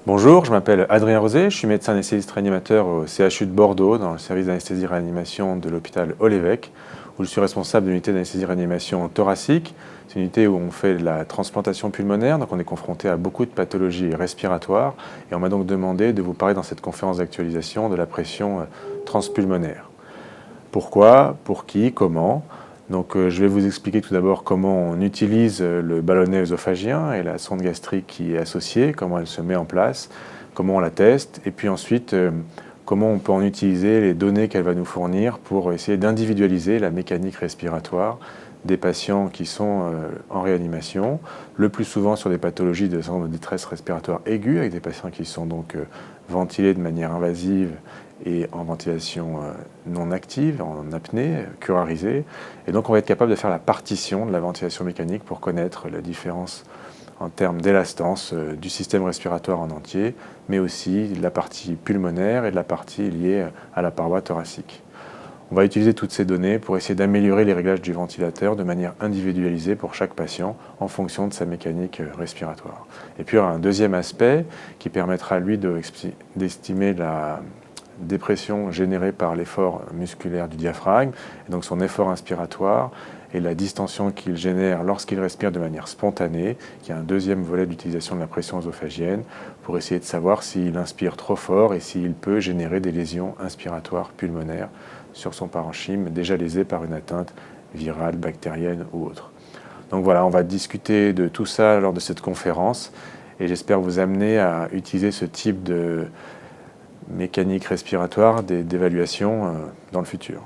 Bonjour, je m'appelle Adrien Rosé, je suis médecin anesthésiste réanimateur au CHU de Bordeaux, dans le service d'anesthésie-réanimation de l'hôpital Haut-l'Évêque, où je suis responsable de l'unité d'anesthésie-réanimation thoracique. C'est une unité où on fait de la transplantation pulmonaire, donc on est confronté à beaucoup de pathologies respiratoires, et on m'a donc demandé de vous parler dans cette conférence d'actualisation de la pression transpulmonaire. Pourquoi, pour qui, comment? Donc je vais vous expliquer tout d'abord comment on utilise le ballonnet œsophagien et la sonde gastrique qui est associée, comment elle se met en place, comment on la teste, et puis ensuite comment on peut en utiliser les données qu'elle va nous fournir pour essayer d'individualiser la mécanique respiratoire des patients qui sont en réanimation, le plus souvent sur des pathologies de syndrome de détresse respiratoire aiguë, avec des patients qui sont donc ventilés de manière invasive et en ventilation non active, en apnée, curarisée. Et donc on va être capable de faire la partition de la ventilation mécanique pour connaître la différence en termes d'élastance du système respiratoire en entier, mais aussi de la partie pulmonaire et de la partie liée à la paroi thoracique. On va utiliser toutes ces données pour essayer d'améliorer les réglages du ventilateur de manière individualisée pour chaque patient en fonction de sa mécanique respiratoire. Et puis il y aura un deuxième aspect qui permettra lui d'estimer la dépression générée par l'effort musculaire du diaphragme, et donc son effort inspiratoire et la distension qu'il génère lorsqu'il respire de manière spontanée, qui est un deuxième volet d'utilisation de la pression œsophagienne, pour essayer de savoir s'il inspire trop fort et s'il peut générer des lésions inspiratoires pulmonaires sur son parenchyme déjà lésé par une atteinte virale, bactérienne ou autre. Donc voilà, on va discuter de tout ça lors de cette conférence et j'espère vous amener à utiliser ce type de mécanique respiratoire d'évaluation dans le futur.